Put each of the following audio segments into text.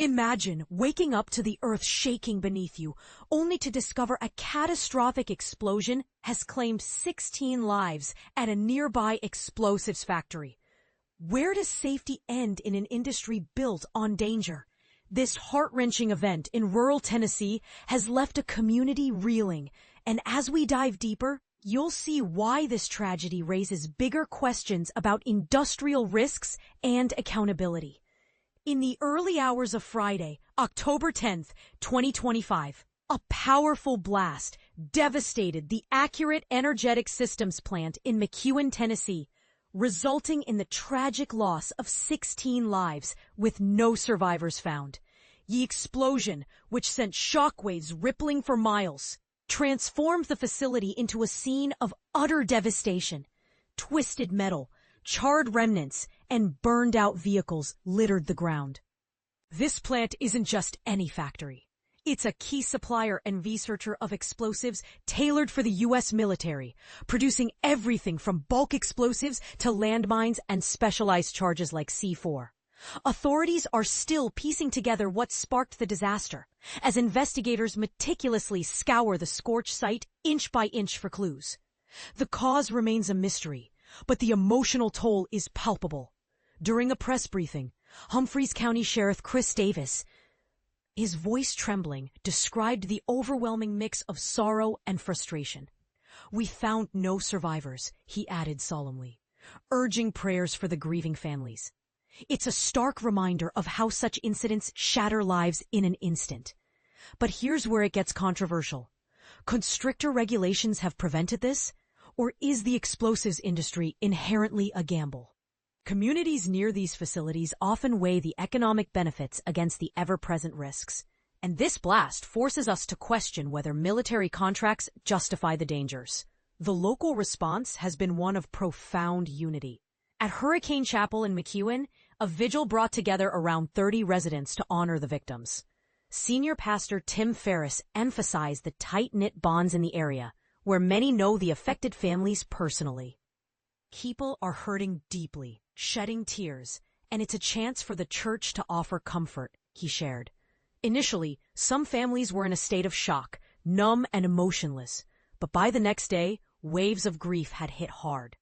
Imagine waking up to the earth shaking beneath you, only to discover a catastrophic explosion has claimed 16 lives at a nearby explosives factory. Where does safety end in an industry built on danger? This heart-wrenching event in rural Tennessee has left a community reeling, and as we dive deeper, you'll see why this tragedy raises bigger questions about industrial risks and accountability. In the early hours of Friday, October 10th, 2025, a powerful blast devastated the Accurate Energetic Systems plant in McEwen, Tennessee, resulting in the tragic loss of 16 lives with no survivors found. The explosion, which sent shockwaves rippling for miles, transformed the facility into a scene of utter devastation. Twisted metal, charred remnants, and burned-out vehicles littered the ground. This plant isn't just any factory. It's a key supplier and researcher of explosives tailored for the U.S. military, producing everything from bulk explosives to landmines and specialized charges like C4. Authorities are still piecing together what sparked the disaster, as investigators meticulously scour the scorched site inch by inch for clues. The cause remains a mystery, but the emotional toll is palpable. During a press briefing, Humphreys County Sheriff Chris Davis, his voice trembling, described the overwhelming mix of sorrow and frustration. "We found no survivors," he added solemnly, urging prayers for the grieving families. It's a stark reminder of how such incidents shatter lives in an instant. But here's where it gets controversial. Could stricter regulations have prevented this? Or is the explosives industry inherently a gamble? Communities near these facilities often weigh the economic benefits against the ever-present risks. And this blast forces us to question whether military contracts justify the dangers. The local response has been one of profound unity. At Hurricane Chapel in McEwen, a vigil brought together around 30 residents to honor the victims. Senior pastor Tim Farris emphasized the tight-knit bonds in the area, where many know the affected families personally. People are hurting deeply, shedding tears, and it's a chance for the church to offer comfort, he shared. Initially, some families were in a state of shock, numb and emotionless, but by the next day, waves of grief had hit hard.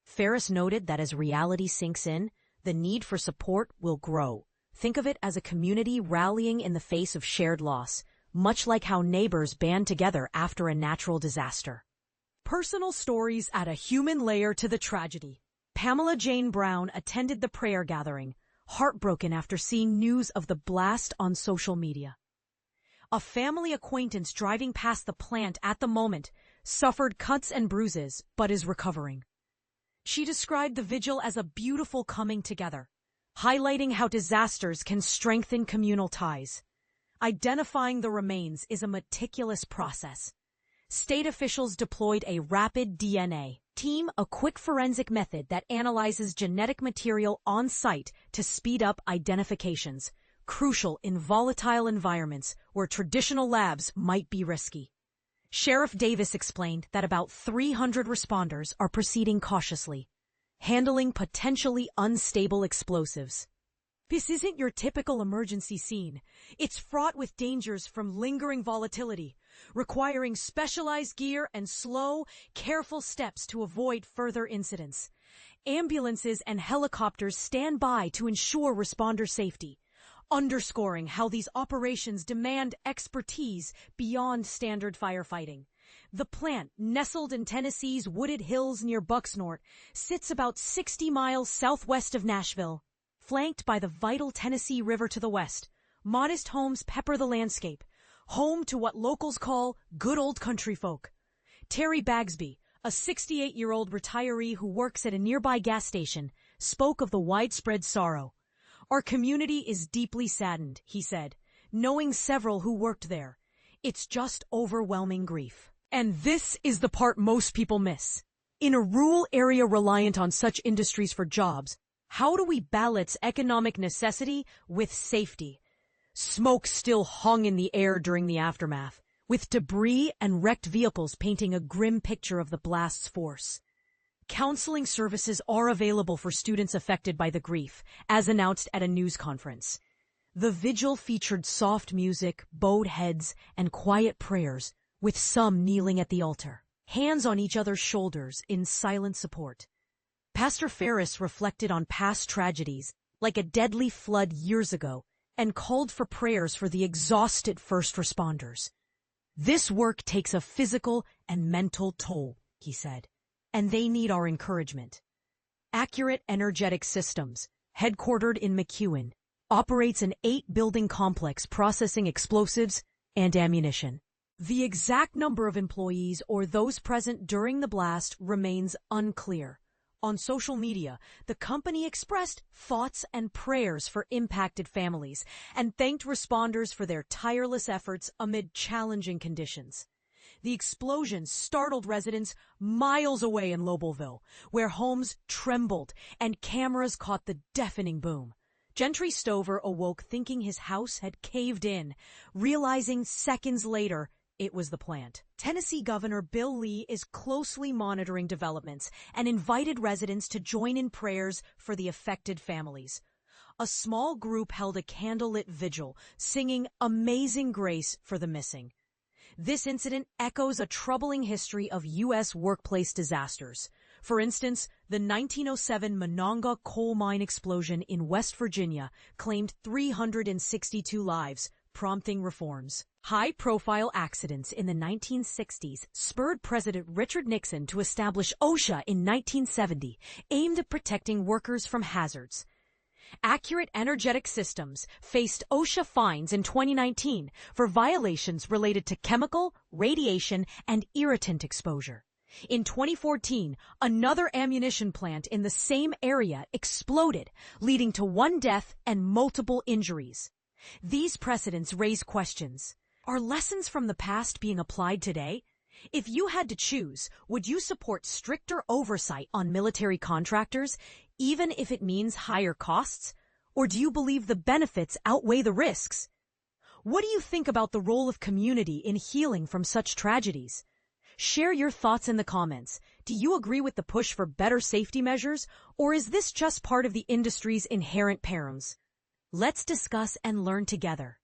Farris noted that as reality sinks in, the need for support will grow. Think of it as a community rallying in the face of shared loss, much like how neighbors band together after a natural disaster. Personal stories add a human layer to the tragedy. Pamela Jane Brown attended the prayer gathering, heartbroken after seeing news of the blast on social media. A family acquaintance driving past the plant at the moment suffered cuts and bruises, but is recovering. She described the vigil as a beautiful coming together, highlighting how disasters can strengthen communal ties. Identifying the remains is a meticulous process. State officials deployed a rapid DNA team, a quick forensic method that analyzes genetic material on site to speed up identifications, crucial in volatile environments where traditional labs might be risky. Sheriff Davis explained that about 300 responders are proceeding cautiously, handling potentially unstable explosives. This isn't your typical emergency scene. It's fraught with dangers from lingering volatility, requiring specialized gear and slow, careful steps to avoid further incidents. Ambulances and helicopters stand by to ensure responder safety, underscoring how these operations demand expertise beyond standard firefighting. The plant, nestled in Tennessee's wooded hills near Bucksnort, sits about 60 miles southwest of Nashville. Flanked by the vital Tennessee River to the west, modest homes pepper the landscape, home to what locals call good old country folk. Terry Bagsby, a 68-year-old retiree who works at a nearby gas station, spoke of the widespread sorrow. "Our community is deeply saddened," he said, knowing several who worked there. "It's just overwhelming grief." And this is the part most people miss. In a rural area reliant on such industries for jobs, how do we balance economic necessity with safety? Smoke still hung in the air during the aftermath, with debris and wrecked vehicles painting a grim picture of the blast's force. Counseling services are available for students affected by the grief, as announced at a news conference. The vigil featured soft music, bowed heads, and quiet prayers, with some kneeling at the altar, hands on each other's shoulders in silent support. Pastor Farris reflected on past tragedies, like a deadly flood years ago, and called for prayers for the exhausted first responders. "This work takes a physical and mental toll," he said, "and they need our encouragement." Accurate Energetic Systems, headquartered in McEwen, operates an 8-building complex processing explosives and ammunition. The exact number of employees or those present during the blast remains unclear. On social media, the company expressed thoughts and prayers for impacted families and thanked responders for their tireless efforts amid challenging conditions. The explosion startled residents miles away in Lobelville, where homes trembled and cameras caught the deafening boom. Gentry Stover awoke thinking his house had caved in, realizing seconds later it was the plant. Tennessee Governor Bill Lee is closely monitoring developments and invited residents to join in prayers for the affected families. A small group held a candlelit vigil, singing Amazing Grace for the missing. This incident echoes a troubling history of U.S. workplace disasters. For instance, the 1907 Monongah coal mine explosion in West Virginia claimed 362 lives, prompting reforms. High-profile accidents in the 1960s spurred President Richard Nixon to establish OSHA in 1970, aimed at protecting workers from hazards. Accurate Energetic Systems faced OSHA fines in 2019 for violations related to chemical, radiation, and irritant exposure. In 2014, another ammunition plant in the same area exploded, leading to 1 death and multiple injuries. These precedents raise questions. Are lessons from the past being applied today? If you had to choose, would you support stricter oversight on military contractors, even if it means higher costs? Or do you believe the benefits outweigh the risks? What do you think about the role of community in healing from such tragedies? Share your thoughts in the comments. Do you agree with the push for better safety measures, or is this just part of the industry's inherent perils? Let's discuss and learn together.